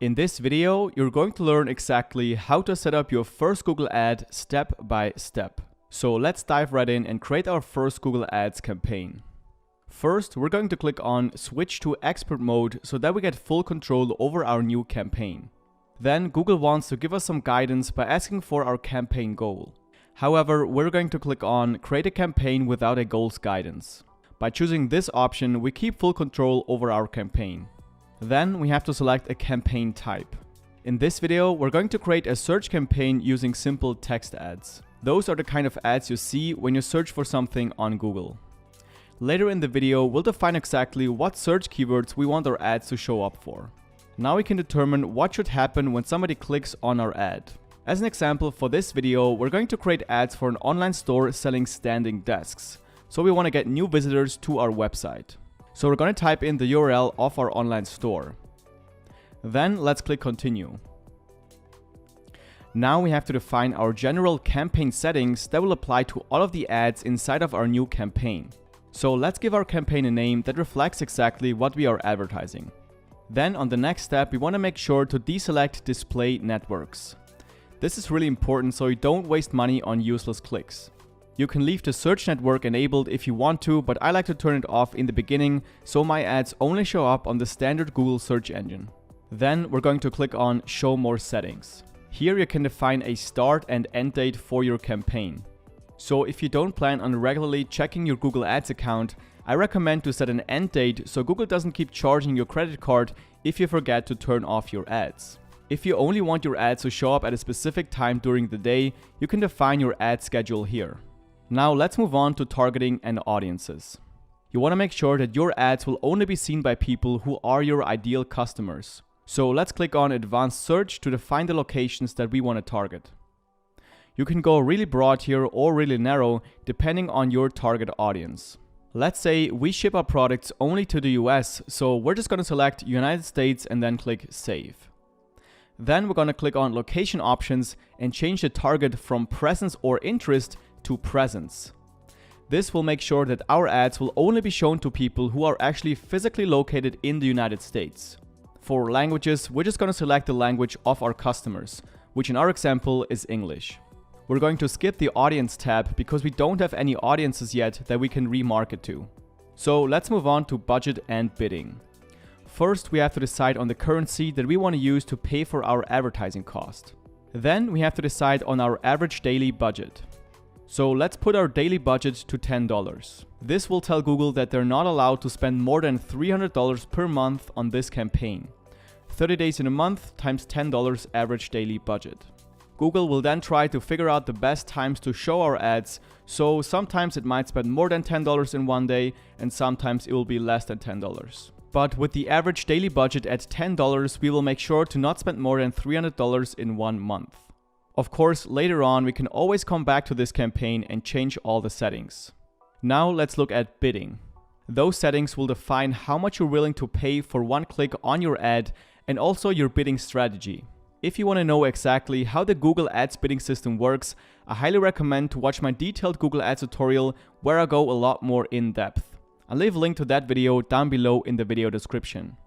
In this video, you're going to learn exactly how to set up your first Google ad step by step. So let's dive right in and create our first Google Ads campaign. First, we're going to click on Switch to Expert Mode so that we get full control over our new campaign. Then Google wants to give us some guidance by asking for our campaign goal. However, we're going to click on Create a campaign without a goals guidance. By choosing this option, we keep full control over our campaign. Then we have to select a campaign type. In this video, we're going to create a search campaign using simple text ads. Those are the kind of ads you see when you search for something on Google. Later in the video, we'll define exactly what search keywords we want our ads to show up for. Now we can determine what should happen when somebody clicks on our ad. As an example for this video, we're going to create ads for an online store selling standing desks. So we want to get new visitors to our website. So we're going to type in the URL of our online store. Then let's click continue. Now we have to define our general campaign settings that will apply to all of the ads inside of our new campaign. So let's give our campaign a name that reflects exactly what we are advertising. Then on the next step, we want to make sure to deselect display networks. This is really important so you don't waste money on useless clicks. You can leave the search network enabled if you want to, but I like to turn it off in the beginning so my ads only show up on the standard Google search engine. Then we're going to click on Show More Settings. Here you can define a start and end date for your campaign. So if you don't plan on regularly checking your Google Ads account, I recommend to set an end date so Google doesn't keep charging your credit card if you forget to turn off your ads. If you only want your ads to show up at a specific time during the day, you can define your ad schedule here. Now let's move on to targeting and audiences. You want to make sure that your ads will only be seen by people who are your ideal customers. So let's click on Advanced Search to define the locations that we want to target. You can go really broad here or really narrow depending on your target audience. Let's say we ship our products only to the US, so we're just going to select United States and then click Save. Then we're going to click on Location Options and change the target from Presence or Interest to Presence. This will make sure that our ads will only be shown to people who are actually physically located in the United States. For languages, we're just going to select the language of our customers, which in our example is English. We're going to skip the audience tab because we don't have any audiences yet that we can remarket to. So let's move on to budget and bidding. First, we have to decide on the currency that we want to use to pay for our advertising cost. Then we have to decide on our average daily budget. So let's put our daily budget to $10. This will tell Google that they're not allowed to spend more than $300 per month on this campaign. 30 days in a month times $10 average daily budget. Google will then try to figure out the best times to show our ads, so sometimes it might spend more than $10 in one day and sometimes it will be less than $10. But with the average daily budget at $10, we will make sure to not spend more than $300 in 1 month. Of course, later on we can always come back to this campaign and change all the settings. Now let's look at bidding. Those settings will define how much you're willing to pay for one click on your ad and also your bidding strategy. If you want to know exactly how the Google Ads bidding system works, I highly recommend to watch my detailed Google Ads tutorial where I go a lot more in depth. I'll leave a link to that video down below in the video description.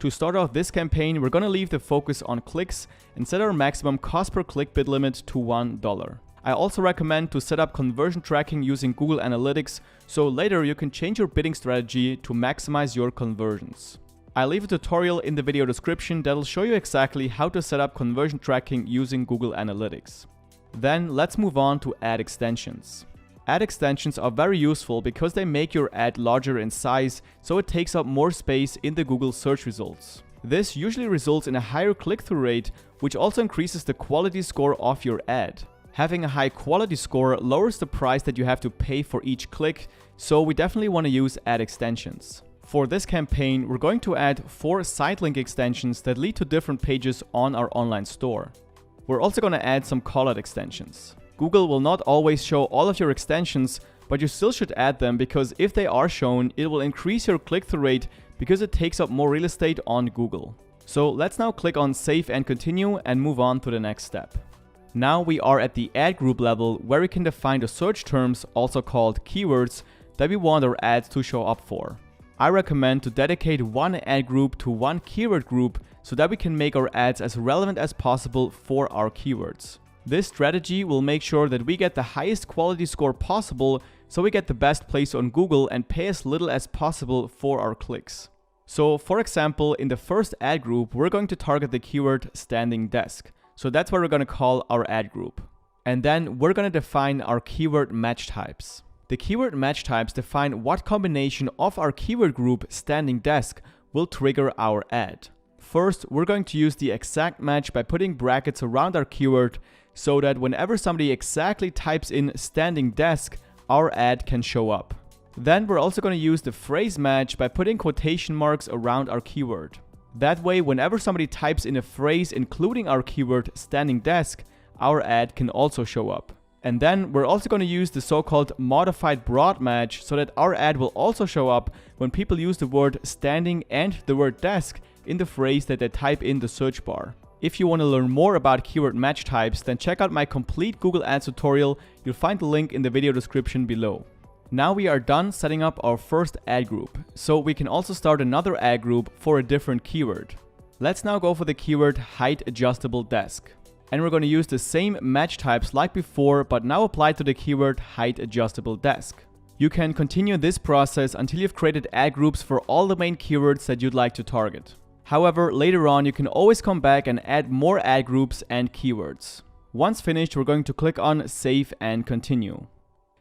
To start off this campaign, we're going to leave the focus on clicks and set our maximum cost per click bid limit to $1. I also recommend to set up conversion tracking using Google Analytics, so later you can change your bidding strategy to maximize your conversions. I'll leave a tutorial in the video description that'll show you exactly how to set up conversion tracking using Google Analytics. Then let's move on to ad extensions. Ad extensions are very useful because they make your ad larger in size, so it takes up more space in the Google search results. This usually results in a higher click-through rate, which also increases the quality score of your ad. Having a high quality score lowers the price that you have to pay for each click, so we definitely want to use ad extensions. For this campaign, we're going to add 4 site link extensions that lead to different pages on our online store. We're also going to add some callout extensions. Google will not always show all of your extensions, but you still should add them because if they are shown, it will increase your click-through rate because it takes up more real estate on Google. So let's now click on Save and Continue and move on to the next step. Now we are at the ad group level where we can define the search terms, also called keywords, that we want our ads to show up for. I recommend to dedicate one ad group to one keyword group so that we can make our ads as relevant as possible for our keywords. This strategy will make sure that we get the highest quality score possible, so we get the best place on Google and pay as little as possible for our clicks. So for example, in the first ad group, we're going to target the keyword standing desk. So that's what we're going to call our ad group. And then we're going to define our keyword match types. The keyword match types define what combination of our keyword group standing desk will trigger our ad. First, we're going to use the exact match by putting brackets around our keyword so that whenever somebody exactly types in standing desk, our ad can show up. Then we're also going to use the phrase match by putting quotation marks around our keyword. That way, whenever somebody types in a phrase including our keyword standing desk, our ad can also show up. And then we're also going to use the so-called modified broad match so that our ad will also show up when people use the word standing and the word desk in the phrase that they type in the search bar. If you want to learn more about keyword match types, then check out my complete Google Ads tutorial. You'll find the link in the video description below. Now we are done setting up our first ad group, so we can also start another ad group for a different keyword. Let's now go for the keyword height adjustable desk. And we're going to use the same match types like before, but now applied to the keyword height adjustable desk. You can continue this process until you've created ad groups for all the main keywords that you'd like to target. However, later on you can always come back and add more ad groups and keywords. Once finished, we're going to click on Save and Continue.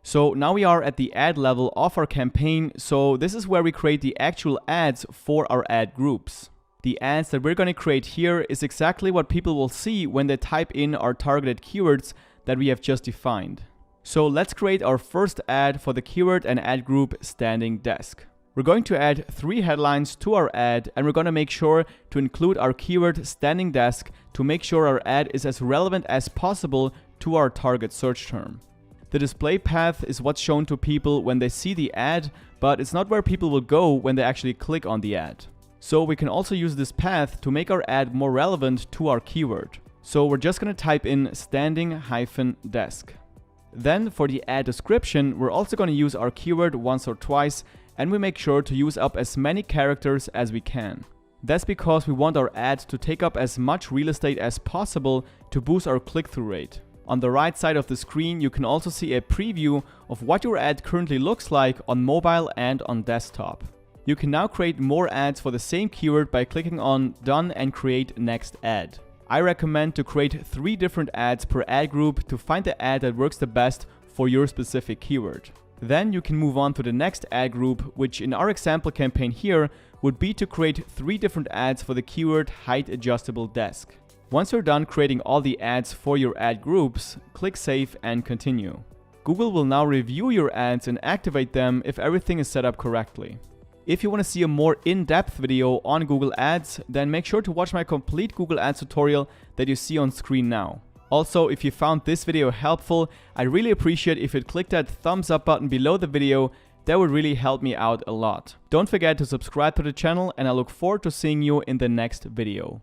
So now we are at the ad level of our campaign, so this is where we create the actual ads for our ad groups. The ads that we're going to create here is exactly what people will see when they type in our targeted keywords that we have just defined. So let's create our first ad for the keyword and ad group standing desk. We're going to add 3 headlines to our ad, and we're going to make sure to include our keyword standing desk to make sure our ad is as relevant as possible to our target search term. The display path is what's shown to people when they see the ad, but it's not where people will go when they actually click on the ad. So we can also use this path to make our ad more relevant to our keyword. So we're just going to type in standing-desk. Then for the ad description, we're also going to use our keyword once or twice, and we make sure to use up as many characters as we can. That's because we want our ad to take up as much real estate as possible to boost our click-through rate. On the right side of the screen, you can also see a preview of what your ad currently looks like on mobile and on desktop. You can now create more ads for the same keyword by clicking on Done and Create Next Ad. I recommend to create 3 different ads per ad group to find the ad that works the best for your specific keyword. Then you can move on to the next ad group, which in our example campaign here would be to create 3 different ads for the keyword height adjustable desk. Once you're done creating all the ads for your ad groups, click Save and Continue. Google will now review your ads and activate them if everything is set up correctly. If you want to see a more in-depth video on Google Ads, then make sure to watch my complete Google Ads tutorial that you see on screen now. Also, if you found this video helpful, I'd really appreciate if you'd click that thumbs up button below the video. That would really help me out a lot. Don't forget to subscribe to the channel, and I look forward to seeing you in the next video.